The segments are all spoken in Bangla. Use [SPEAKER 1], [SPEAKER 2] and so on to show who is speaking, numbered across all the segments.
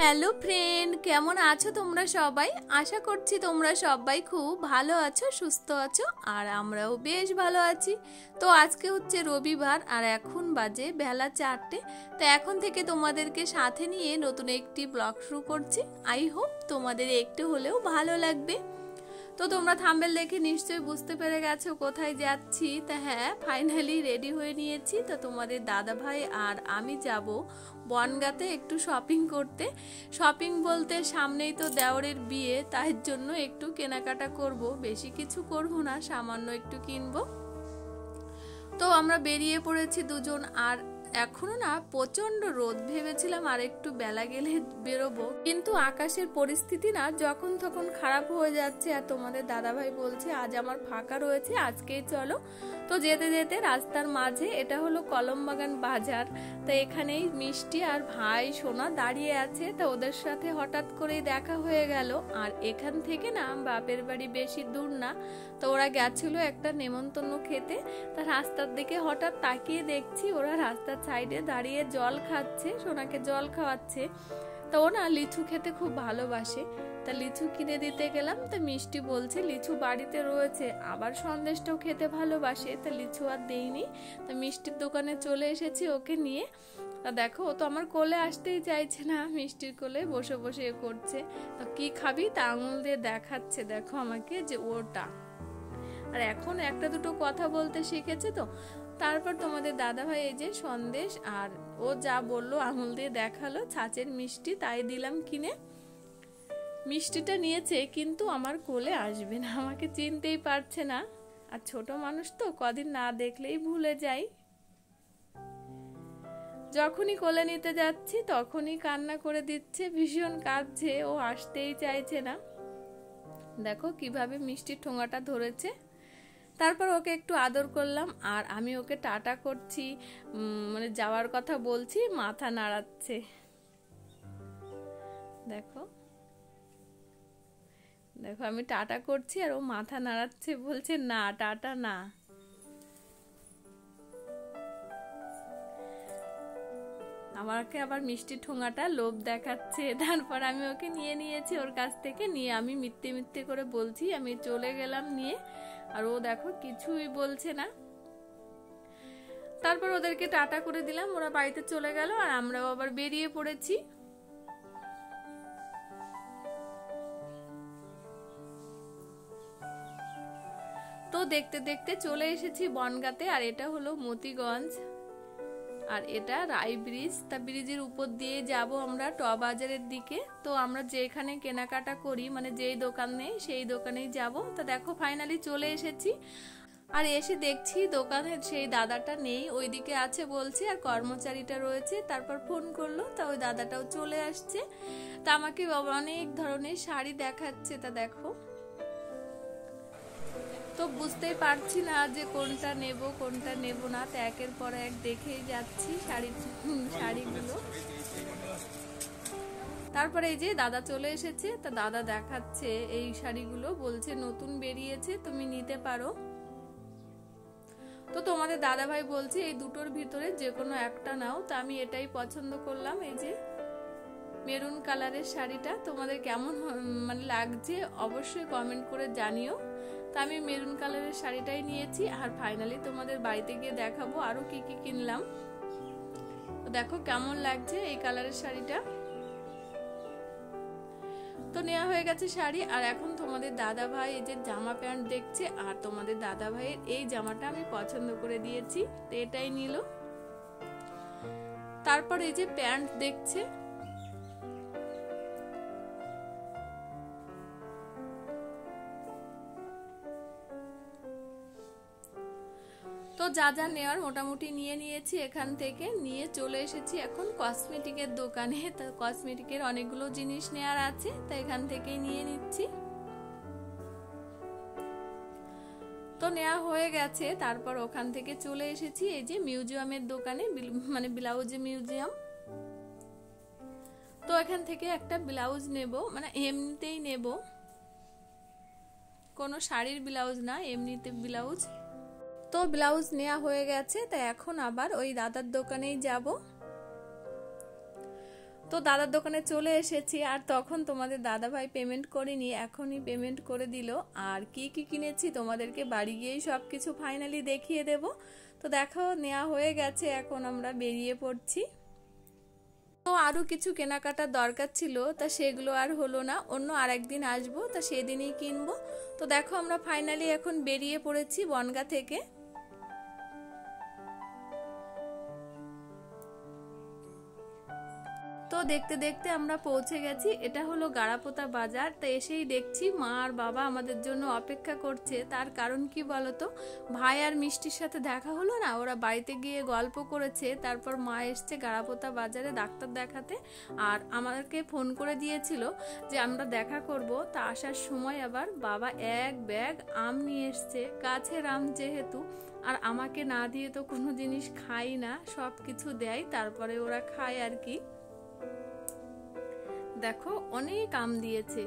[SPEAKER 1] হ্যালো ফ্রেন্ড, কেমন আছো তোমরা সবাই? আশা করছি তোমরা সবাই খুব ভালো আছো, সুস্থ আছো, আর আমরাও বেশ ভালো আছি। তো আজকে হচ্ছে রবিবার আর এখন বাজে বেলা 4টে। তো এখন থেকে তোমাদেরকে সাথে নিয়ে নতুন একটি ব্লগ শুরু করছি। আই হোপ তোমাদের একটু হলেও ভালো লাগবে। তো তোমরা থাম্বনেল দেখে নিশ্চয়ই বুঝতে পেরে গেছো কোথায় যাচ্ছি। তা হ্যাঁ, ফাইনালি রেডি হয়ে নিয়েছি। তো তোমাদের দাদা ভাই আর আমি যাব বনগাঁতে একটু শপিং করতে। শপিং বলতে সামনেই তো দেওরের বিয়ে, তাই জন্য একটু কেনাকাটা করব। বেশি কিছু করব না, সামান্য একটু কিনবো। তো আমরা বেরিয়ে পড়েছি দুজন। আর এখনো না প্রচন্ড রোদ, ভেবেছিলাম আর একটু বেলা গেলে বেরোবো, কিন্তু আকাশের পরিস্থিতি না যখন তখন খারাপ হয়ে যাচ্ছে। আর তোমাদের দাদাভাই বলছে আজ আমার ফাঁকা রয়েছে, আজকেই চলো। তো যেতে যেতে রাস্তার মাঝে, এটা হলো কলমবাগান বাজার, তো এখানেই মিষ্টি আর ভাই সোনা দাঁড়িয়ে আছে। তো ওদের সাথে হঠাৎ করেই দেখা হয়ে গেল। আর এখান থেকে না বাপের বাড়ি বেশি দূর না। তো ওরা গেছিল একটা নেমন্তন্ন খেতে। তা রাস্তার দিকে হঠাৎ তাকিয়ে দেখছি ওরা রাস্তার সাইডে দাঁড়িয়ে জল খাচ্ছে, সোনাকে জল খাওয়াচ্ছে। তো ও না লিচু খেতে খুব ভালোবাসে, তা লিচু কিনে দিতে গেলাম। তো মিষ্টি বলছে লিচু বাড়িতে রয়েছে, আবার সন্দেশটাও খেতে ভালোবাসে, তা লিচু আর দেইনি। তা মিষ্টির দোকানে চলে এসেছি ওকে নিয়ে। তা দেখো, ও তো আমার কোলে আসতেই চাইছে না, মিষ্টির কোলে বসে বসে এ করছে। তো কি খাবি তা আঙুল দিয়ে দেখাচ্ছে, দেখো আমাকে যে ওটা। আর এখন একটা দুটো কথা বলতে শিখেছে। তো তারপর তোমাদের দাদাভাই এই যে সন্দেশ আর ও যা বললো আঙুল দিয়ে দেখালো ছাঁচের মিষ্টি, তাই দিলাম কিনে। মিষ্টিটা নিয়েছে, কিন্তু আমার কোলে আসবে না, আমাকে চিনতেই পারছে না। আর ছোট মানুষ তো, কদিন না দেখলেই ভুলে যাই। যখনই কোলে নিতে যাচ্ছি তখনই কান্না করে দিচ্ছে, ভীষণ কাঁদছে, ও আসতেই চাইছে না। দেখো কিভাবে মিষ্টির ঠোঙাটা ধরেছে। তারপর ওকে একটু আদর করলাম, আর আমি ওকে টাটা করছি, মানে যাওয়ার কথা বলছি, মাথা নাড়াচ্ছে। দেখো দেখো আমি টাটা করছি আর ও মাথা নাড়াচ্ছে, বলছে না টাটা না। আমাকে আবার মিষ্টি ঠোঙাটা লোভ দেখাচ্ছে। তারপর আমি ওকে নিয়ে নিয়েছি ওর কাছ থেকে, নিয়ে আমি মিথ্যে মিথ্যে করে বলছি আমি চলে গেলাম নিয়ে। আর ও দেখো কিছুই বলছে না। তারপর ওদেরকে টাটা করে দিলাম, ওরা বাড়িতে চলে গেল, আর আমরাও আবার বেরিয়ে পড়েছি। তো দেখতে দেখতে চলে এসেছি বনগাঁতে। আর এটা হলো মতিগঞ্জ, আর এটা রাই ব্রিজ। তা ব্রিজের উপর দিয়ে যাব আমরা ট বাজারের দিকে। তো আমরা যেখানে কেনাকাটা করি, মানে যেই দোকান নেই সেই দোকানেই যাব। তা দেখো ফাইনালি চলে এসেছি। আর এসে দেখছি দোকানের সেই দাদাটা নেই, ওইদিকে আছে বলছে, আর কর্মচারীটা রয়েছে। তারপর ফোন করলো, তা ওই দাদাটাও চলে আসছে। তা আমাকে অনেক ধরনের শাড়ি দেখাচ্ছে। তা দেখো, তো বুঝতেই পারছি না যে কোনটা নেব কোনটা নেব না। তো একের পর এক দেখেই যাচ্ছি শাড়িগুলো। তারপরে এই যে দাদা চলে এসেছে। তা দাদা দেখাচ্ছে এই শাড়িগুলো, বলছে নতুন বেরিয়েছে, তুমি নিতে পারো। তো তোমাদের দাদা ভাই বলছে এই দুটোর ভিতরে যে কোনো একটা নাও। তা আমি এটাই পছন্দ করলাম, এই যে মেরুন কালারের শাড়িটা। তোমাদের কেমন মানে লাগছে অবশ্যই কমেন্ট করে জানিও। তা আমি মেরুন কালারের শাড়িটাই নিয়েছি। আর ফাইনালি তোমাদের বাড়িতে গিয়ে দেখাবো আরো কি কি কিনলাম। তো দেখো কেমন লাগছে এই কালারের শাড়িটা। তো নেওয়া হয়ে গেছে শাড়ি। আর এখন তোমাদের দাদা ভাই এই যে জামা প্যান্ট দেখছে, আর তোমাদের দাদা ভাইয়ের এই জামাটা আমি পছন্দ করে দিয়েছি, তো এটাই নিল। তারপর এই যে প্যান্ট দেখছে। তো যা যা নেওয়ার মোটামুটি নিয়ে নিয়েছি, এখান থেকে নিয়ে চলে এসেছি এখন কসমেটিকের দোকানে। তা কসমেটিকের অনেকগুলো জিনিস নেওয়ার আছে, তা এখান থেকেই নিয়ে নিচ্ছি। তো নেওয়া হয়ে গেছে। তারপর ওখান থেকে চলে এসেছি এই যে মিউজিয়ামের দোকানে, মানে ব্লাউজ মিউজিয়াম। তো এখান থেকে একটা ব্লাউজ নেব, মানে এমনিতেই নেব, কোনো শাড়ির ব্লাউজ না, এমনিতে ব্লাউজ। তো ব্লাউজ নেওয়া হয়ে গেছে। তাই এখন আবার ওই দাদার দোকানেই যাব। তো দাদার দোকানে চলে এসেছি, আর তখন তোমাদের দাদাভাই পেমেন্ট করেনি, এখনই পেমেন্ট করে দিল। আর কি কি কিনেছি তোমাদেরকে বাড়ি গিয়েই সব কিছু ফাইনালি দেখিয়ে দেব। তো দেখো নেওয়া হয়ে গেছে, এখন আমরা বেরিয়ে পড়ছি। তো আরও কিছু কেনাকাটার দরকার ছিল, তা সেগুলো আর হলো না, অন্য আরেকদিন আসবো, তা সেদিনই কিনবো। তো দেখো আমরা ফাইনালি এখন বেরিয়ে পড়েছি বনগাঁ থেকে। তো দেখতে দেখতে আমরা পৌঁছে গেছি, এটা হলো গাড়াপোতা বাজার। তো এসেই দেখছি মা আর বাবা আমাদের জন্য অপেক্ষা করছে। তার কারণ কি বলতো, ভাই আর মিষ্টির সাথে দেখা হলো না, ওরা বাড়িতে গিয়ে গল্প করেছে, তারপর মা এসছে গাড়াপোতা বাজারে ডাক্তার দেখাতে, আর আমাদেরকে ফোন করে দিয়েছিল যে আমরা দেখা করব। তা আসার সময় আবার বাবা এক ব্যাগ আম নিয়ে এসছে, গাছের আম যেহেতু, আর আমাকে না দিয়ে তো কোনো জিনিস খাই না, সব কিছু দেয় তারপরে ওরা খায় আর কি। দেখো অনেক আম দিয়েছে।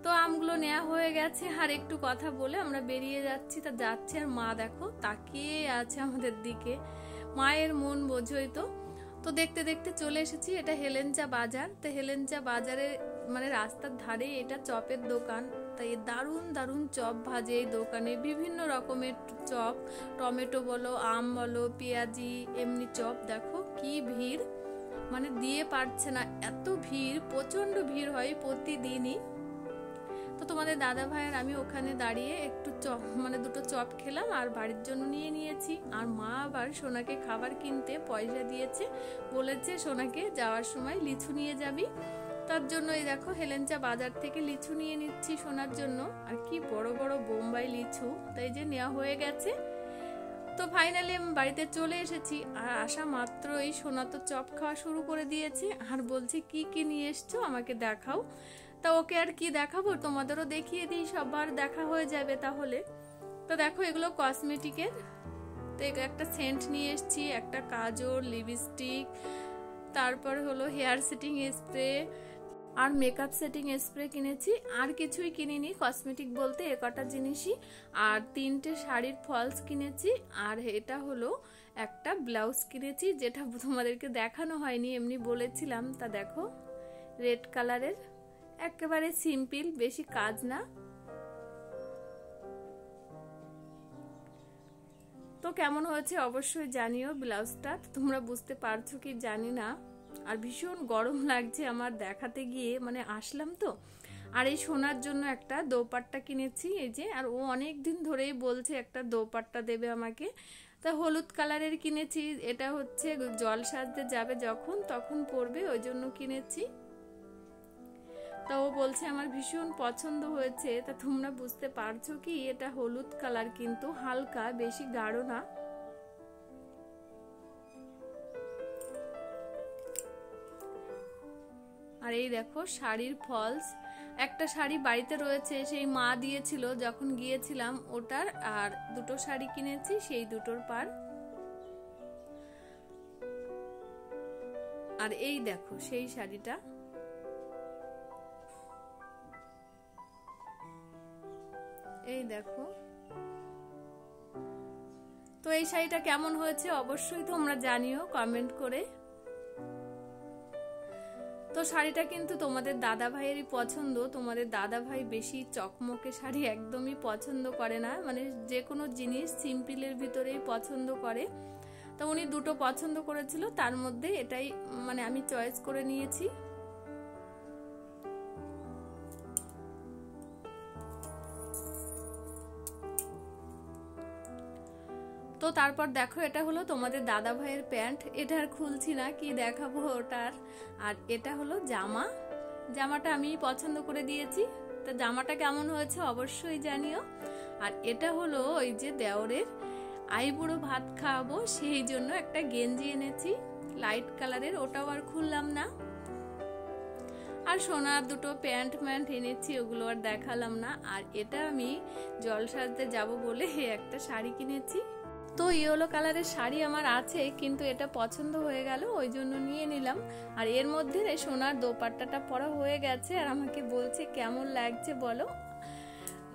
[SPEAKER 1] তো আমগুলো নেওয়া হয়ে গেছে, আর একটু কথা বলে আমরা বেরিয়ে যাচ্ছি। তা যাচ্ছে আর মা দেখো তাকিয়ে আছে আমাদের দিকে, মায়ের মন বোঝোই তো। তো দেখতে দেখতে চলে এসেছি, এটা হেলেঞ্চা বাজার। তো হেলেঞ্চা বাজারে মানে রাস্তার ধারে এটা চপের দোকান। তাই দারুণ দারুণ চপ ভাজে এই দোকানে, বিভিন্ন রকমের চপ, টমেটো বলো, আম বলো, পেঁয়াজি, এমনি চপ। দেখো কি ভিড়, মানে দিয়ে পারছে না, এত ভিড়, প্রচন্ড ভিড় হয় প্রতিদিনই। তো তোমাদের দাদা ভাই আর আমি ওখানে দাঁড়িয়ে একটু চপ মানে দুটো চপ খেলাম আর বাড়ির জন্য নিয়ে নিয়েছি। আর মা আবার সোনাকে খাবার কিনতে পয়সা দিয়েছে, বলেছে সোনাকে যাওয়ার সময় লিচু নিয়ে যাবি, তার জন্য এই দেখো হেলেঞ্চা বাজার থেকে লিচু নিয়ে নিচ্ছি সোনার জন্য। আর কি বড় বড় বোম্বাই লিচু, তাই যে নেওয়া হয়ে গেছে। তো ফাইনালি আমি বাড়িতে চলে এসেছি, আর আসা মাত্রই সোনা তো চপ খাওয়া শুরু করে দিয়েছে, আর বলছে কি কি নিয়ে এসছো আমাকে দেখাও। তা ওকে আর কি দেখাবো, তোমাদেরও দেখিয়ে দিই, সবার দেখা হয়ে যাবে তাহলে। তো দেখো এগুলো কসমেটিকের। তো একটা সেন্ট নিয়ে এসেছি, একটা কাজল, লিপস্টিক, তারপর হলো হেয়ার সেটিং স্প্রে আর মেকআপ সেটিং স্প্রে কিনেছি। আর কিছুই কিনিনি, কসমেটিক বলতে এ কটা জিনিসই। আর 3টে শাড়ির ফলস কিনেছি, আর এটা হলো একটা ব্লাউজ কিনেছি, যেটা তোমাদেরকে দেখানো হয়নি, এমনি বলেছিলাম। তা দেখো রেড কালারের, একেবারে সিম্পল, বেশি কাজ না। তো কেমন হয়েছে অবশ্যই জানিও ব্লাউজটা, তোমরা বুঝতে পারছো কি জানি না। আর ভীষণ গরম লাগছে আমার দেখাতে গিয়ে, মানে আসলাম তো। আর এই সোনার জন্য একটা দোপাট্টা কিনেছি, এই যে, আর ও অনেক দিন ধরেই বলছে একটা দোপাট্টা দেবে আমাকে। তা হলুদ কালারের কিনেছি, এটা হচ্ছে জল সাজতে যাবে যখন তখন পরবে, ওই জন্য কিনেছি। তা ও বলছে আমার ভীষণ পছন্দ হয়েছে। তা তোমরা বুঝতে পারছো কি, এটা হলুদ কালার কিন্তু হালকা, বেশি গাঢ় না। আর এই দেখো শাড়ির ফলস, একটা শাড়ি বাড়িতে রয়েছে, সেই মা দিয়েছিল যখন গিয়েছিলাম ওটার, আর দুটো শাড়ি কিনেছি সেই দুটোর পার। আর এই দেখো সেই শাড়িটা, এই দেখো। তো এই শাড়িটা কেমন হয়েছে অবশ্যই তোমরা জানিও কমেন্ট করে। তো শাড়িটা কিন্তু তোমাদের দাদা ভাইয়েরই পছন্দ, তোমাদের দাদা ভাই বেশি চকমকে শাড়ি একদমই পছন্দ করে না, মানে যে কোনো জিনিস সিম্পলের ভিতরেই পছন্দ করে। তো উনি দুটো পছন্দ করেছিল, তার মধ্যে এটাই মানে আমি চয়েস করে নিয়েছি। তো তারপর দেখো এটা হলো তোমাদের দাদা ভাইয়ের প্যান্ট, এটা আর খুলছি না, কি দেখাবো ওটার। আর এটা হলো জামা, জামাটা আমি পছন্দ করে দিয়েছি। তো জামাটা কেমন হয়েছে অবশ্যই জানিও। আর এটা হলো ওই যে দেওরের আইবুড়ো ভাত খাওয়াবো, সেই জন্য একটা গেঞ্জি এনেছি লাইট কালারের, ওটাও আর খুললাম না। আর সোনার দুটো প্যান্ট এনেছি, ওগুলো আর দেখালাম না। আর এটা আমি জল সাজতে যাব বলে একটা শাড়ি কিনেছি। তো ইয়েলো কালারের শাড়ি আমার আছে, কিন্তু এটা পছন্দ হয়ে গেল, ওই জন্য নিয়ে নিলাম। আর এর মধ্যে সোনার দোপাট্টাটা পরা হয়ে গেছে, আর আমাকে বলছে কেমন লাগছে বলো।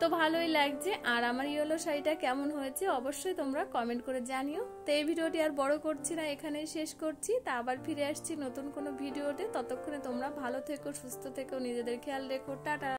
[SPEAKER 1] তো ভালোই লাগছে। আর আমার ইয়েলো শাড়িটা কেমন হয়েছে অবশ্যই তোমরা কমেন্ট করে জানিও। তো এই ভিডিওটি আর বড় করছি না, এখানেই শেষ করছি। তা আবার ফিরে আসছি নতুন কোনো ভিডিওতে। ততক্ষণে তোমরা ভালো থেকো, সুস্থ থেকো, নিজেদের খেয়াল রেখো। টাটা।